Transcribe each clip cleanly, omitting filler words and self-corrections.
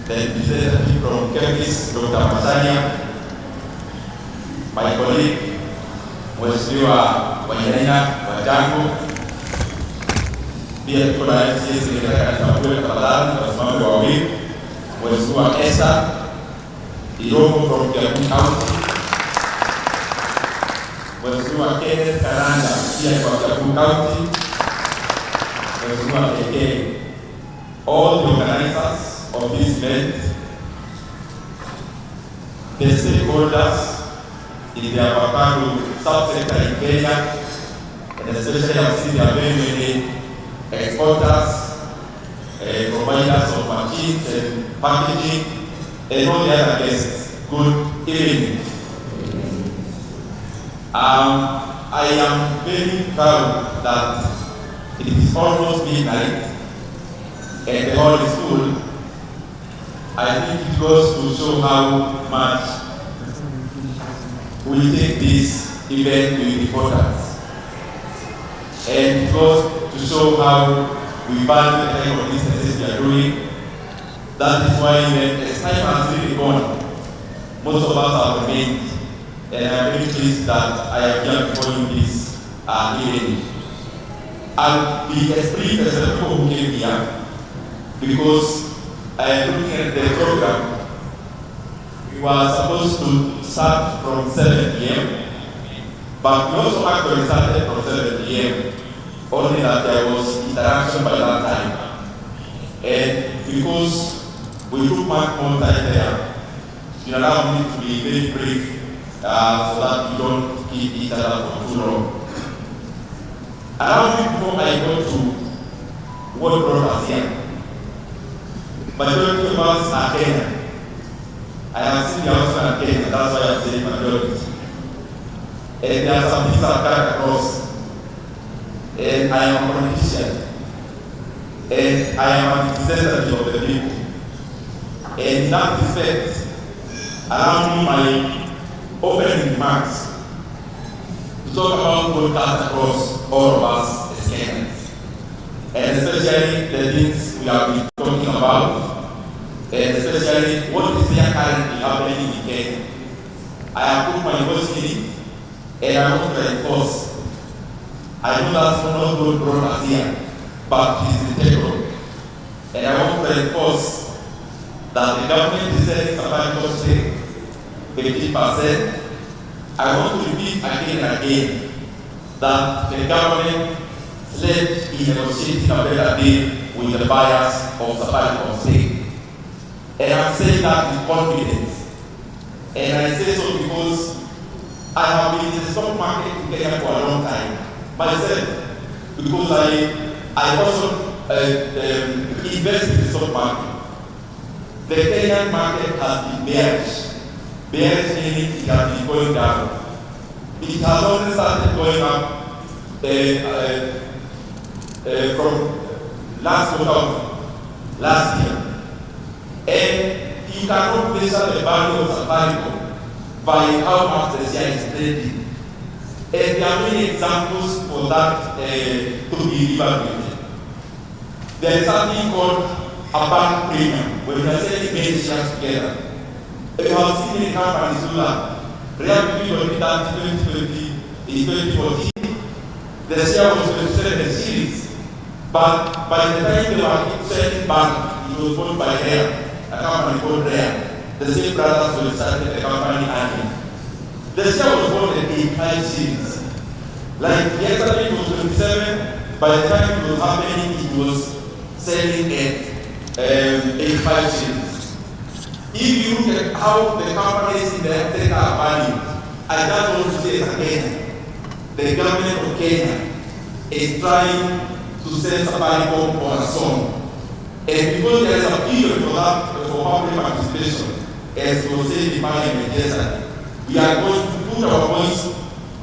the representative from Kempis, Dr. Masania, my colleague, Mheshimiwa Wanyanya Wajangu, pia tuko na MCs nilitaka nitambue tafadhali wasimame wawili, Mheshimiwa Esther Iromo from Kiambu County, Mheshimiwa Kenneth Karanga pia kwa Kiambu County, Mheshimiwa Keke, all the organizers of this event, the stakeholders in the Avocado subsector in Kenya, and especially I've seen there are very many exporters, providers of machines and packaging, and all the other guests. Good evening. I am very proud that it is almost midnight and the hall is full. I think it goes to show how much we take this event with importance. And it goes to show how we value the type of businesses we are doing. That is why as time has really gone, most of us have remained. And I am very pleased that I am here before you this evening. I'll be as brief as the people who came here, because I am looking at the program. We were supposed to start from 7 p.m., but we also actually started from 7 p.m., only that there was interaction by that time. And because we took much more time there, you allow me to be very brief so that we don't keep each other for too long. Allow me before I go to what brought us here. Majority of us are Kenyan. I have seen the outside of Kenya, that's why I'm saying majority. And there are some things I've cut across. And I am a politician. And I am a representative of the people. And in that respect, allow me my opening remarks to talk about what cuts across all of us as Kenyans. And especially the things we have been talking about, and especially what is there currently happening in Kenya. I have put my voice in it, and I want to reinforce. I know that's not what brought us here, but it is integral. And I want to reinforce that the government is setting sabbatical stay 50%. I want to repeat again and again that the government led in negotiating a better deal with the buyers of sabbatical stay. And I'm saying that with confidence. And I say so because I have been in the stock market in Kenya for a long time myself, because I also invest in the stock market. The Kenyan market has been bearish. Bearish meaning it has been going down. It has only started going up from last quarter of last year. And you cannot measure the value of Safaricom by how much the share is trading. And there are many examples for that to be evaluated. There is something called a bank premium, when we are selling many shares together. We have seen many companies do that. Real did that in 2014. The share was 27 series. But by the time they were selling bank, it was bought by Rare, a company called Rare. The same brothers who started the company Argyle. The share was bought at 85 series. Like yesterday it was 27, by the time it was happening, it was selling at 85 series. If you look at how the companies in the Africa are valued, I just want to say it again. The government of Kenya is trying to sell Safaricom on a song. And because there is a period for that, for public participation, as we said in Parliament yesterday, we are going to put our voice,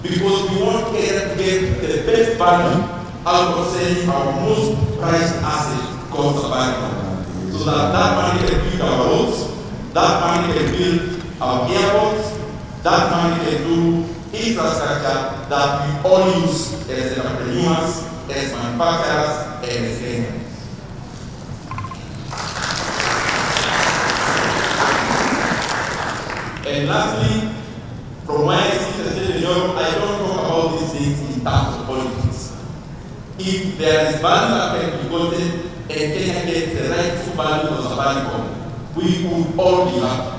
because we want Kenya to get the best value out of selling our most prized asset called Safaricom. So that money can build our roads, that money can build our airports, that money can do infrastructure that we all use as entrepreneurs, as manufacturers, and as Kenyans. And lastly, from my Ndindi Nyoro, I don't talk about these things in terms of politics. If there is value that can be gotten and Kenya gets the rightful value of Safaricom, we would all be happy.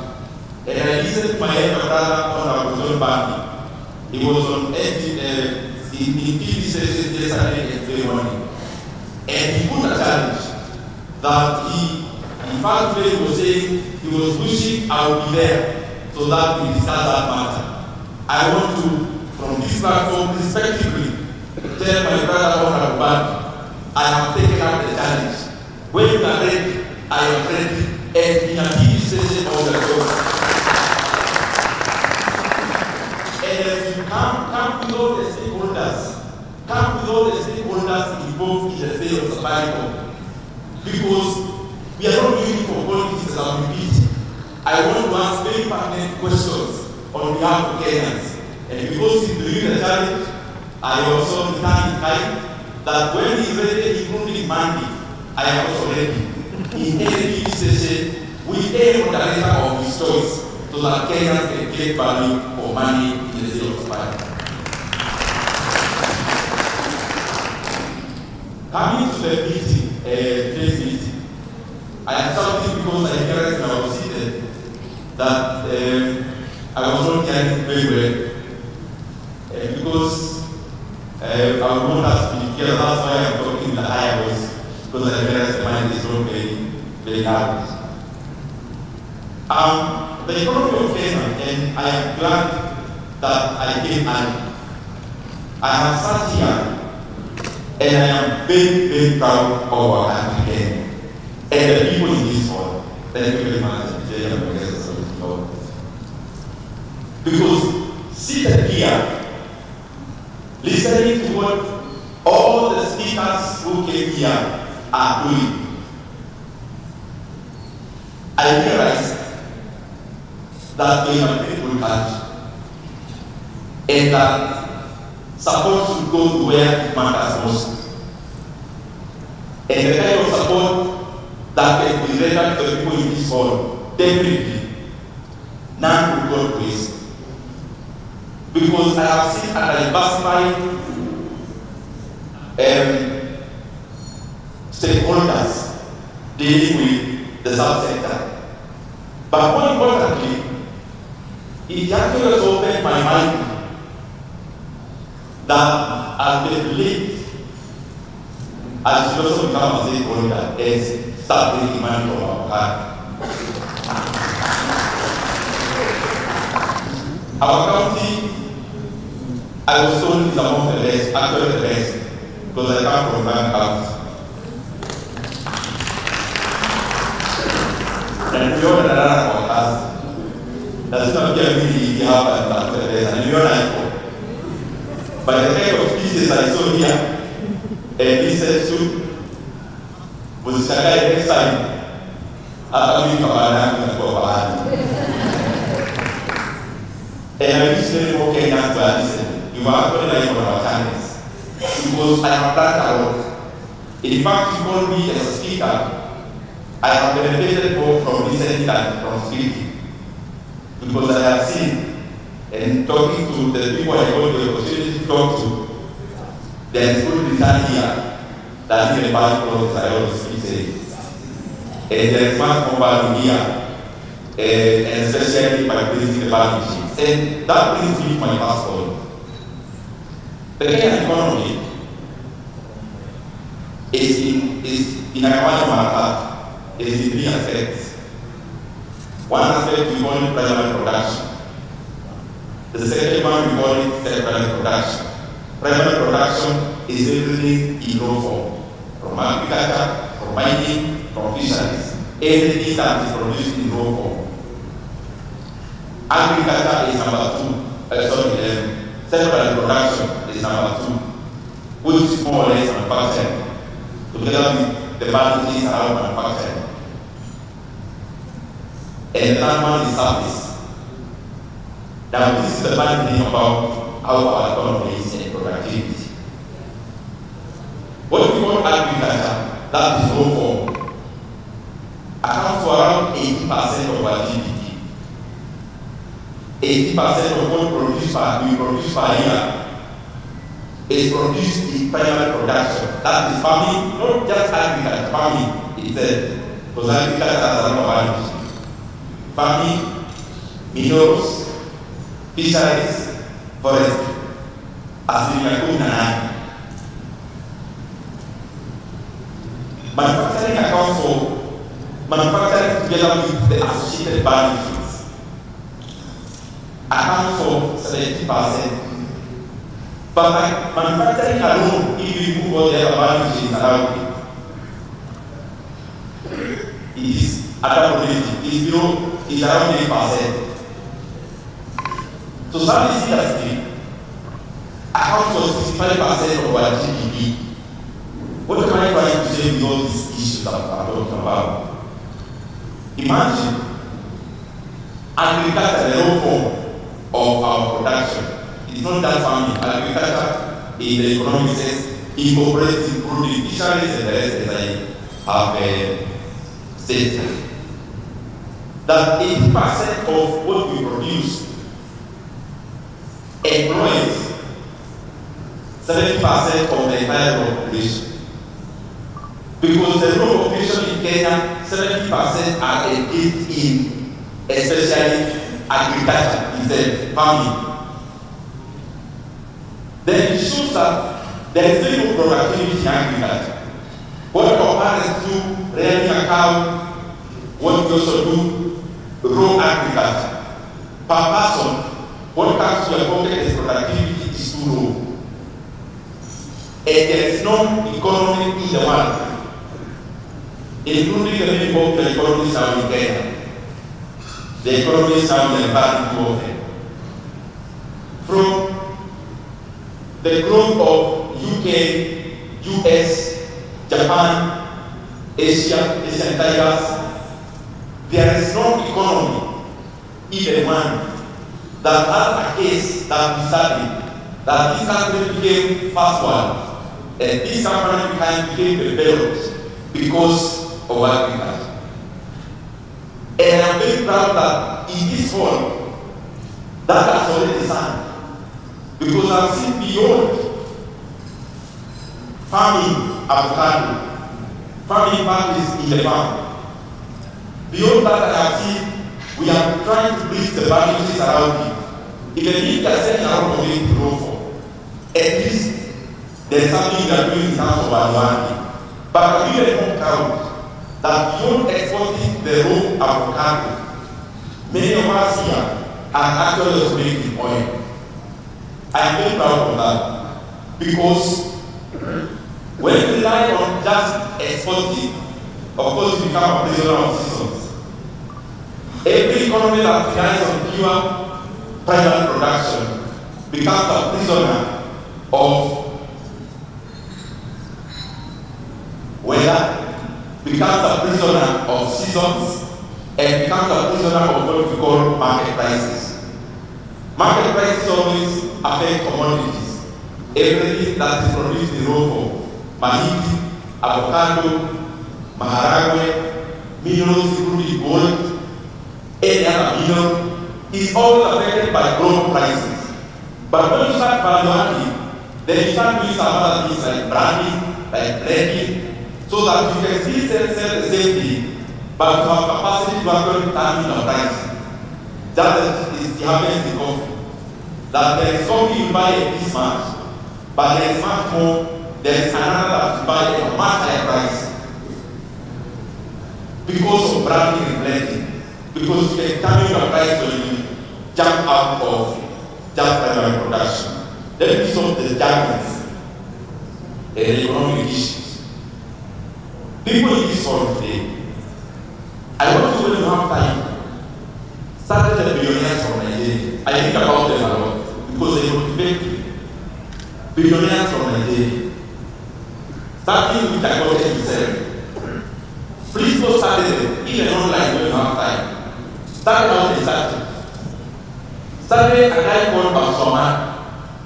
And I listened to my elder brother on our John Banky. He was on in TV sessions yesterday and today morning. And he put a challenge that in fact, he was saying he was wishing I would be there so that we discuss that matter. I want to, from this platform, respectively, tell my brother on Banky, I have taken up the challenge. When you are ready, I am ready, and in a TV session on the show. And as you come with all the stakeholders involved in the sale of Safaricom, because we are not doing it for politics as I repeat. I want to ask very pertinent questions on behalf of Kenyans. And because in doing the challenge, I also return in kind that when he is ready, including Monday, I am also ready. In any session, we aim on the letter of his choice so that Kenyans can get value for money in the sale of Safaricom. Coming to the meeting, today's meeting, I am shouting because I realized when I was seated that I was not hearing very well. Because I would not have to be here, that's why I'm talking in the higher voice, because I realized the mind is not very hard. The economy of Kenya, and I am glad that I came early. I have sat here, and I am very, very proud of our country, Kenya, and the people in this world. Thank you very much, because seated here, listening to what all the speakers who came here are doing, I realized that we have a beautiful country and that support should go to where it matters most. And the kind of support that can be rendered to the people in this world, definitely none will go to waste. Because I have seen a diversified stakeholders dealing with the subsector. But more importantly, it actually has opened my mind that as they relate, I should also become a stakeholder and start taking money from our country. Our county, I was told, is among the best, actually the best, because I come from Bank County. And we all know about us. That's not really happened after the best, and we all know. But the kind of pieces I saw here, and this section was Shakai next time. After we come around for Bahari. And I wish very more Kenyans were listening. You are very like on our channels. Because I have done a lot. In fact, you called me as a speaker. I have benefited both from listening and from speaking. Because I have seen and talking to the people I got the opportunity to talk to, there is good return here that in the past products I always keep saying. And there is much more value here. And especially by placing the balance sheets. And that brings me to my first point. The Kenyan economy is in a matter, is in three aspects. One aspect we call it primary production. The second one we call it secondary production. Primary production is everything in raw form, from agriculture, from mining, from fisheries. Everything that is produced in raw form. Agriculture is number two. Secondary production is number two, which is more or less manufacturing, together with the advantages around manufacturing. And the third one is service. Now, this is the funny thing about how our economy is and productivity. What we call agriculture, that is raw form, accounts for around 80% of our GDP. 80% of what we produce per year is produced in primary production. That is farming, not just agriculture, farming itself. Because agriculture has a lot of values. Farming, minerals, fisheries, forestry, asilimia 18. Manufacturing accounts for manufacturing together with the associated values accounts for 70%. But manufacturing alone, if you move all the other value chains around it is adaptability, is around 8%. So service industry accounts for 65% of our GDP. What am I trying to say with all these issues that I'm talking about? Imagine agriculture, the raw form of our production. It's not that farming. Agriculture, in the economic sense, incorporates including fisheries and the rest, as I have stated. That 80% of what we produce employs 70% of the entire population. Because the rural population in Kenya, 70% are engaged in, especially agriculture, itself, farming. Then it shows that there is very no productivity in agriculture. What our parents do, rearing a cow, what we also do, raw agriculture. Per person, what comes to your pocket as productivity is too low. And there is no economy in the world, including the main bulk of the economies now in Kenya. The economies now in the valley too often. From the growth of UK, US, Japan, Asian tigers, there is no economy, even one, that has a case that we studied, that this country became first one, and this country became developed because of agriculture. And I'm very proud that in this hall, that has already done. Because I've seen beyond farming avocado, farming families in the farm. Beyond that, I have seen we are trying to bridge the boundaries around it. Even if we are selling around of it to grow for, at least there's something we are doing in terms of value. But I'm even more proud that beyond exporting the raw avocado, many of us here are actually also making oil. I am very proud of that because when we rely on just exporting, of course we become a prisoner of seasons. Every economy that relies on pure private production becomes a prisoner of weather, becomes a prisoner of seasons, and becomes a prisoner of what we call market prices. Market prices always affect commodities. Everything that is produced in raw form, mahindi, avocado, maharagwe, minerals including gold, any other mineral, is always affected by global prices. But when you start valuing, then you start doing some other things like branding, like blending, so that you can still sell the same thing, but you have capacity to actually determine the price. That is the happens in coffee. That there is coffee you buy at this much, but there is much more, there is another that you buy at a much higher price. Because of branding and blending. Because you can determine your price when you jump out of just primary production. Let me solve the jargons and economic issues. People in this world today, I want you, when you have time, started the billionaires from Nigeria. I think about them a lot because they motivate me. Billionaires from Nigeria. Starting with Dangote himself. Please go study them, even online when you have time. Start out the starting. Study a guy called Basoma.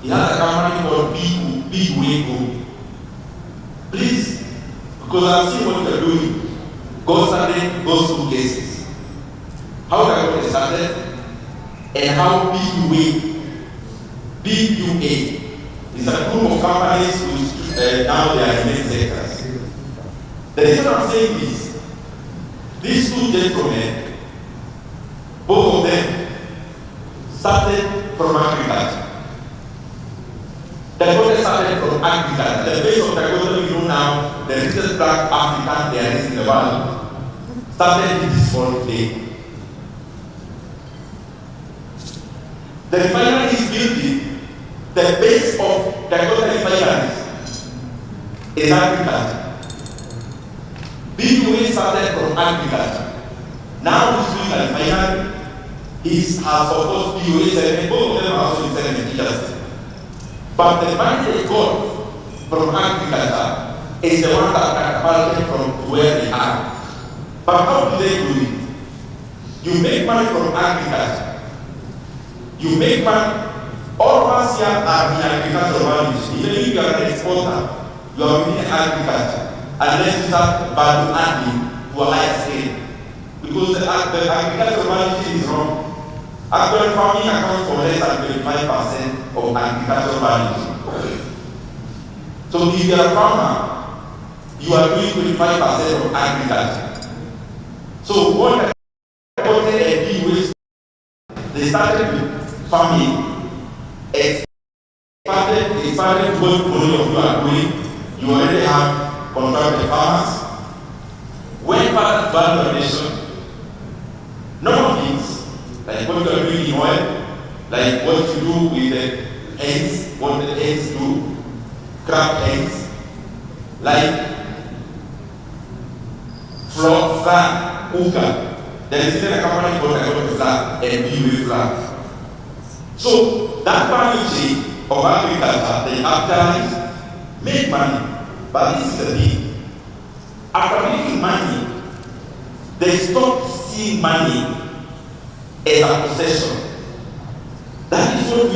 He has a company called Big Wego. Please, because I've seen what you're doing, go study those two cases. How Dangote started, and how BUA is a group of companies which now they are in many sectors. The reason I'm saying this, these two gentlemen, both of them started from agriculture. Dakota started from agriculture. The base of Dakota we know now, the richest black African there is in the world, started in this world day. The refinery is building, the base of Dakota refineries is agriculture. BUA started from agriculture. Now he's doing a refinery. He has of course BUA 7, both of them are also in 7 years. But the money they got from agriculture is the one that catapulted from where they are. But how do they do it? You make money from agriculture. You make money. All of us here are in agricultural values. Even if you are an exporter, you are within agriculture. Unless you start value adding to a higher scale. Because the agricultural value is wrong. Actual farming accounts for less than 25% of agricultural value. So if you are a farmer, you are doing 25% of agriculture. So what they started with farming, expanded what money of you are doing, you already have contracted farmers. When part of value addition, number of things, like what you are doing in oil, like what you do with the hens, what the hens do, crab hens, like flour, uga. There is even a company called flour and BUA flour. So that value chain of agriculture, they actually make money. But this is the thing. After making money, they stop seeing money as a possession. That is what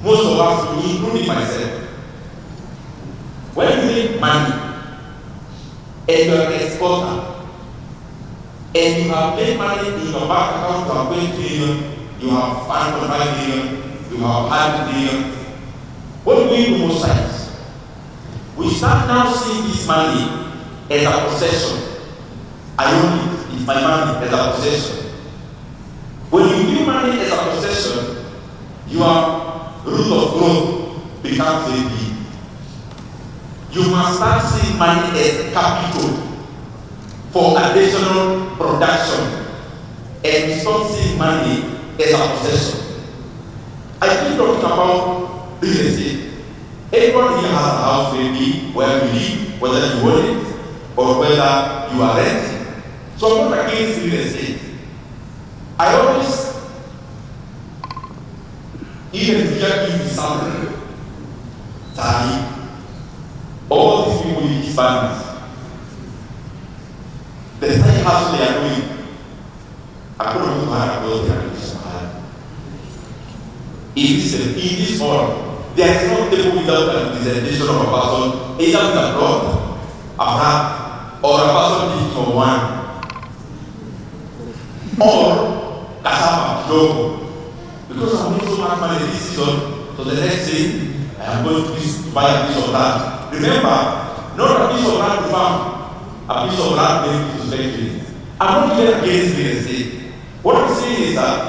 most of us do, including myself. When you make money and you are an exporter, and you have made money in your bank account, you have 20 million, you have 5.5 million, you have 100 million. What do we do most times? We start now seeing this money as a possession. I own it, it's my money as a possession. When you view money as a possession, your root of growth becomes very big. You must start seeing money as capital for additional production, and stop seeing money as a possession. I keep talking about real estate. Everyone here has a house, maybe where you live, whether you own it or whether you are renting. So I'm not against real estate. I always, even if you give me something, all these people in these banners, the same house they are doing, I don't know how to they are doing. In this forum, there is no table without a representation of a person, either with a blood, a heart, or a person digital one, or cassava, logo. Because I'm making so much money this season, so the next thing, I am going to buy a piece of land. Remember, not a piece of land to farm, a piece of land maybe to factory. I'm not even against real estate. What I'm saying is that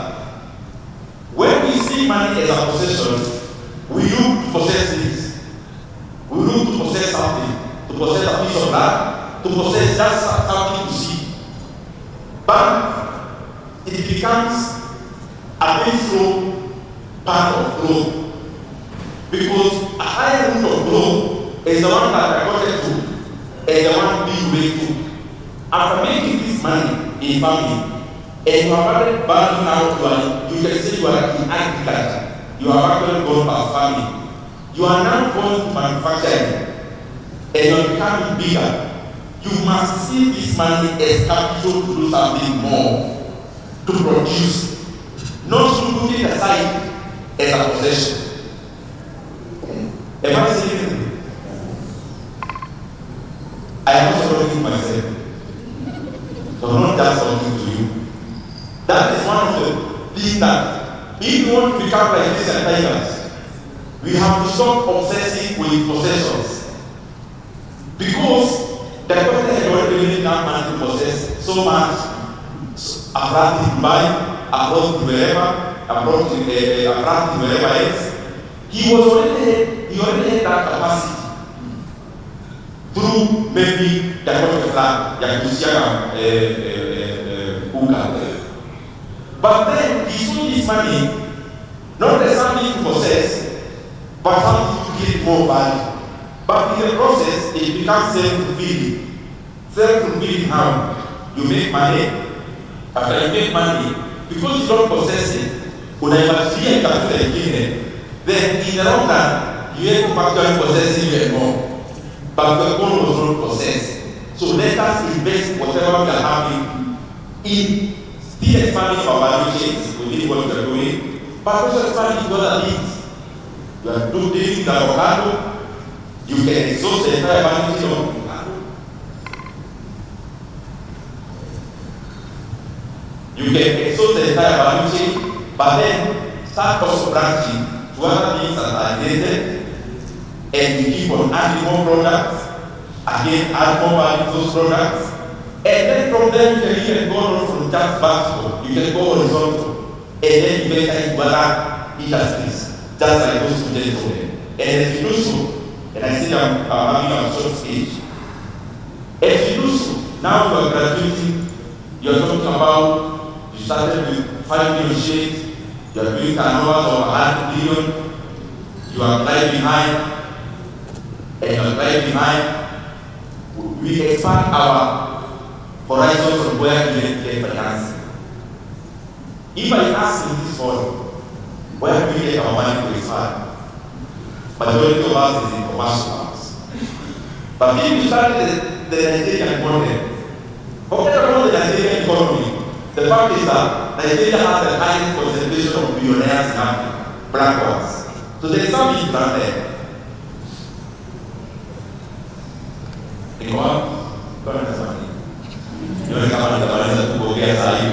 when we see money as a possession, we look to possess things. We look to possess something, to possess a piece of land, to possess just something to see. But it becomes a very slow part of growth. Because a higher root of growth is the one that I got to, and the one being way to. After making this money in farming, and you have added value now to you can say you are in agriculture. You are actually going past farming. You are now going to manufacturing, and you are becoming bigger. You must see this money as capital to do something more, to produce, not to put it aside as a possession. Am I saying anything? I am also talking to myself. So I'm not just talking to you. That is one of the things that if we want to become like these tigers, we have to stop obsessing with possessions. Because the government had already given enough money to possess so much, a flat in Dubai, abroad to wherever, abroad to wherever else. He already had that capacity through maybe the government flag, but then he sold this money not as something to possess, but something to give more value. But in the process, it becomes self-fulfilling. Self-fulfilling how? You make money. After you make money, because you don't possess it, when I must be a capital again, then in the long run, you have to factor possess even more. But the goal was not possessed. So let us invest whatever we are having in still expanding our value chains within what we are doing, but also expanding other things. You are doing the avocado, you can exhaust the entire value chain of avocado. You can exhaust the entire value chain, but then start also branching to other things that are related, and you keep on adding more products, again add more value to those products, and then from there you can even go on from just vertical, you can go horizontal, and then you enter into other industries, just like those two gentlemen. And if you do so, and I think I'm having a short speech, if you do so, now you are graduating, you are talking about, you started with 5 million shares, you are doing turnovers of 100 billion, you are right behind, and you are right behind. We expand our horizons of where we get financing. If I ask in this forum, where do we get our money to expand? Majority of us is in commercial banks. But if you started the Nigerian model, forget about the Nigerian economy. The fact is that Nigeria has the highest concentration of billionaires in Africa, black ones. So there is something plan there. You know what? Don't understand. You know, come on, the money that people get are you.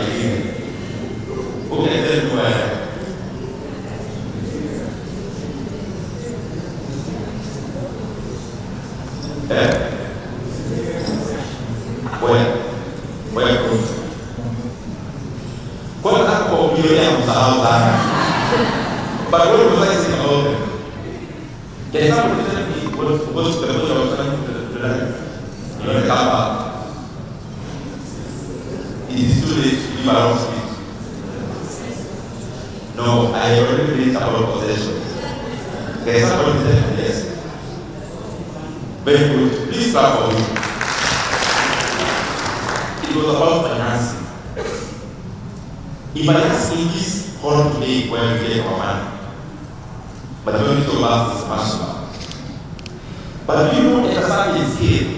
Who can tell you where? Where? What happened for billionaires outside? But what was I saying about them? Can someone tell me what's the point of trying to do? You know, come back. It is too late to give our own speech. No, I already finished about possession. Can somebody tell me yes? Very good. Please clap for me. It was about financing. If I ask in this hall today where we get our money, majority of us is national. But you don't understand the scale.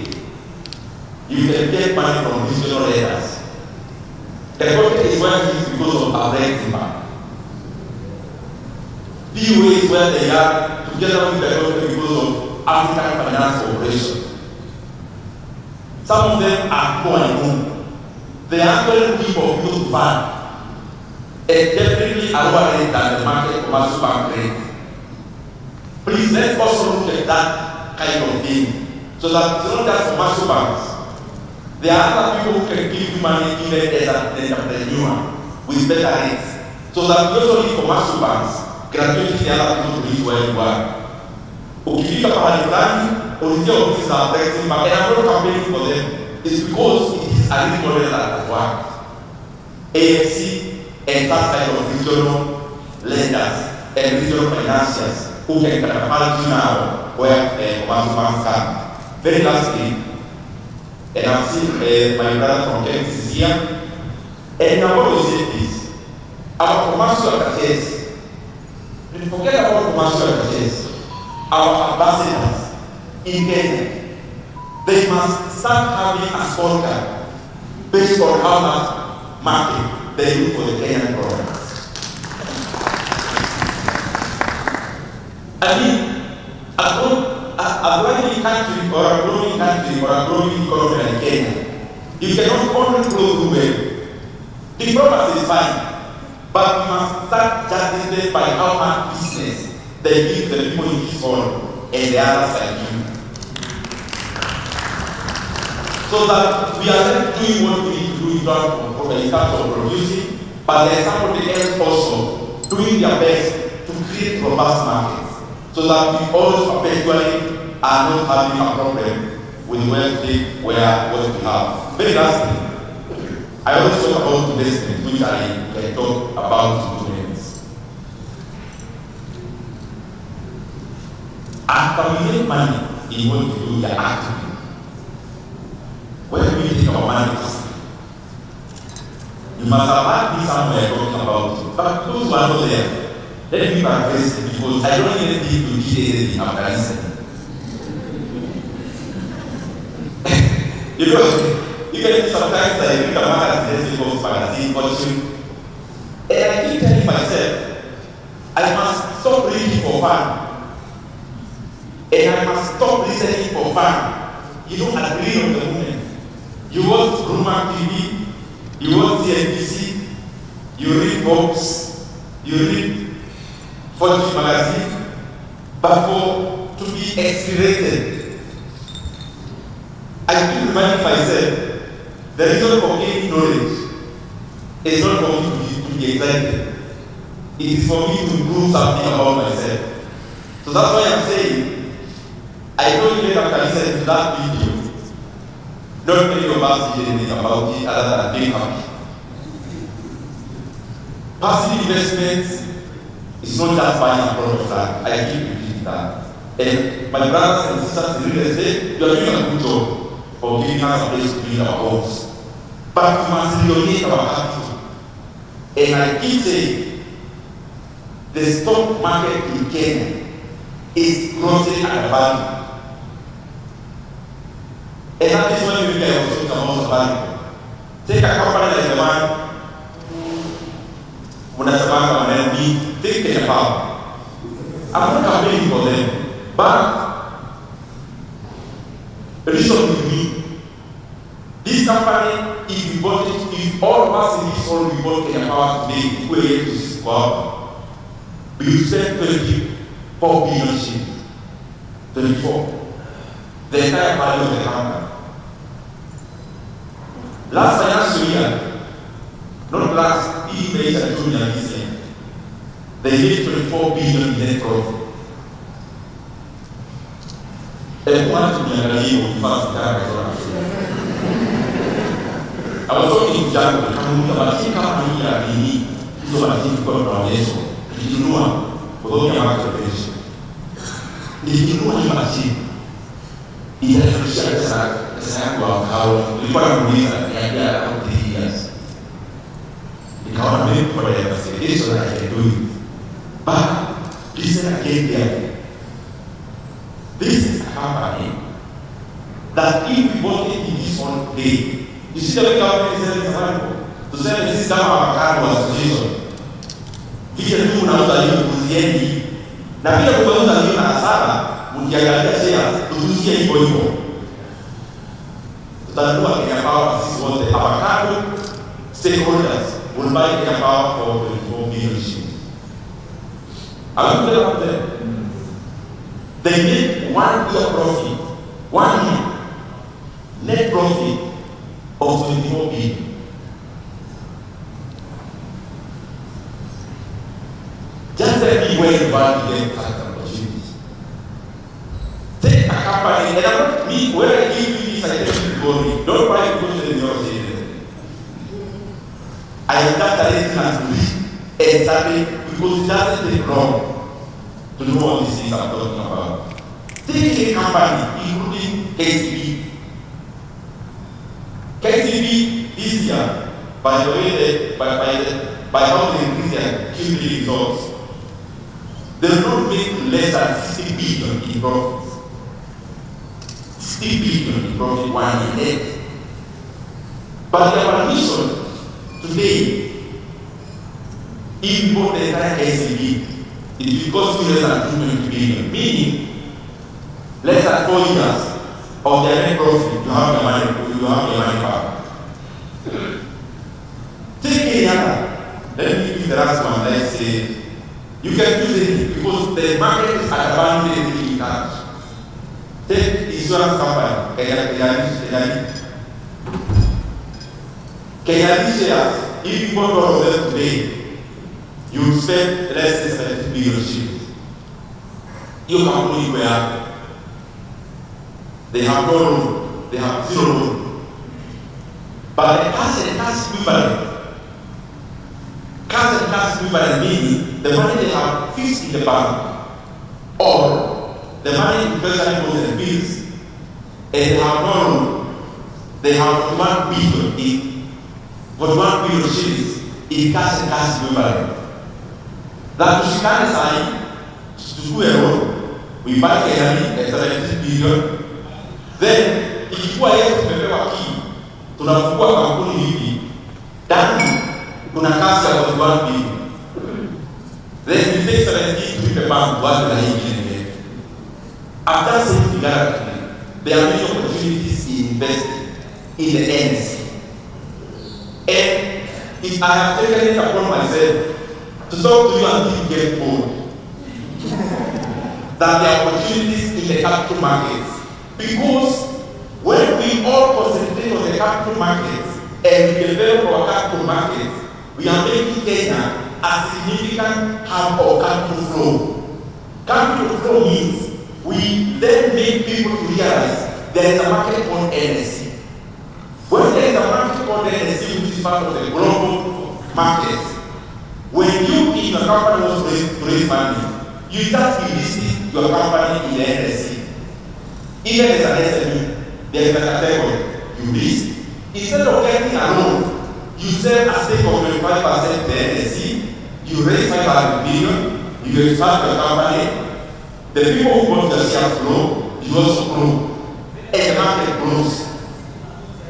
You can get money from regional lenders. The country is where it is because of our impact. Few ways where they are together with the country because of African finance cooperation. Some of them are poor and home. They are actually looking for people to fund. And definitely a lower rate than the market commercial bank rate. Please let's also look at that kind of thing. So that it's not just commercial banks. There are other people who can give you money even as an entrepreneur with better rates. So that you also need commercial banks graduating the other people to reach where you are. Ukifika pahali fulani, ulizia ofisi za taxi bank, and I'm not campaigning for them. It's because it is a real model that has worked. AFC and that kind of regional lenders and regional financiers who can catapult you now where commercial banks can. Very lastly, and I've seen my brother from Kent is here, and I'm going to say this. Our commercial attaches, forget about commercial attaches, our ambassadors in Kenya, they must start having a scorecard based on how much market they do for the Kenyan products. I mean, a growing country or a growing country or a growing economy like Kenya, you cannot only grow through well. Diplomacy is fine. But we must start judging them by how much business they give the people in this hall and the others like you. So that we are not doing what we need to do in terms of producing, but there's somebody else also doing their best to create robust markets, so that we all perpetually are not having a problem with where we have. Very lastly, I also talk about investment, which I can talk about in 2 minutes. After we make money in what we do, we are active. Where do we take our money to sleep? You must have had me somewhere talking about it. But those who are not there, let me paraphrase it, because I don't even need to do anything after listening. You get sometimes I read a magazine, watching, and I keep telling myself, I must stop reading for fun, and I must stop listening for fun. You don't agree on the moment. You watch Rumor TV, you watch CNBC, you read books, you read Fortune magazine, but to be exhilarated. I keep reminding myself, the reason for gaining knowledge is not for me to be excited. It is for me to prove something about myself. So that's why I'm saying, I don't even have to listen to that video. Not many of us did anything about it other than being happy. Passive investments is not just buying a product that I keep repeating that. And my brothers and sisters in real estate, you are doing a good job of giving us a place to build our homes. But we must reunite our capital. And I keep saying, the stock market in Kenya is grossly undervalued. And that is when we are talking about value. Take a company like the one Munasamaka and me, take Kenya Power. I'm not campaigning for them, but reason with me, this company, if we bought it, if all of us in this hall we bought Kenya Power today, we were able to score, we will spend 24 billion shillings. 24. The entire value of the company. Last financial year, not last, he made a 2 million this year. They made 24 billion in net profit. And one million I was talking to Jack, but he can't be a mini, so I think God foundation. Did you know without your market operation? Did you know what machine? He had to share the sample of how the one reason and there 3 years. You can't make for the investigation I can do it. But listen again there. This is a company that if we bought it in this one day, you see the way government is selling Avocado. To sell this Avocado association. Vile tu unauza hiyo kuzieni. Na vile kumeuza hiyo na hasara, mkiangalia share, tutuzie hivyo hivyo. Tutanunua Kenya Power sisi wote. Avocado stakeholders will buy Kenya Power for 24 billion shillings. Are you clear up there? They make 1 year profit, 1 year net profit of 24 billion. Just tell me where you want to get that opportunity. Take a company, and I'm not me, where I give you this, I tell you to go in. Don't buy it because you're not saying. I am just arranging as to read exactly because it doesn't take long to know all these things I'm talking about. Take a company, including KCB. KCB this year, by the way, by how they increase their Q3 results, they will not make less than 60 billion in profits. 60 billion in profit 1 year. But their ambition today, if you bought the entire KCB, it will cost you less than 220 billion, meaning less than 4 years of their net profit, you have your money back. Take any other. Let me give the last one, like say, you can use it because the market is abundantly in cash. Take insurance company, Kenyani shares, if you bought all of them today, you will spend less than 70 billion shillings. You can put it where they have no room, they have zero room. But the cash and cash equivalent meaning the money they have fixed in the bank or the money investment goes and bills and they have no room. They have 1 billion in 1 billion shillings in cash and cash equivalent. That tushikane sahi tuchukue road, we buy Kenyani at 70 billion. Then ikikuwa yetu tumepewa key, tunafungua kampuni hivi, ndani kuna cash ya 1 billion. Then we take 70 to the bank, what will I even. After saying Gala, there are many opportunities in investing in the NC. And if I have taken it upon myself to talk to you until you get bored, that there are opportunities in the capital markets. Because when we all concentrate on the capital markets and we develop our capital markets, we are making Kenya a significant hub of capital flow. Capital flow means we then make people to realize there is a market called NSC. When there is a market called NSC, which is part of the global market, when you in your company wants to raise money, you just list your company in the NSC. Even as an SME, there is a category you list. Instead of getting a loan, you sell a stake of 25% to the NSC, you raise 500 million, you expand your company. The people who bought the shares grow, you also grow, and the market grows.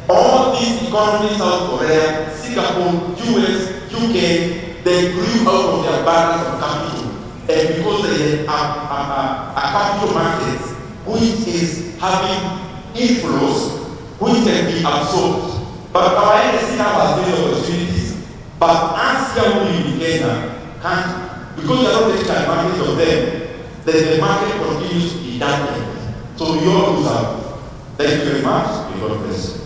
All these economies, South Korea, Singapore, US, UK, they grew out of their balance of capital. And because they have a capital market which is having inflows which can be absorbed. But our NSC has many opportunities, but as young in Kenya can't, because they are not taking advantage of them, then the market continues to be dampened. So we all lose out. Thank you very much. God bless you.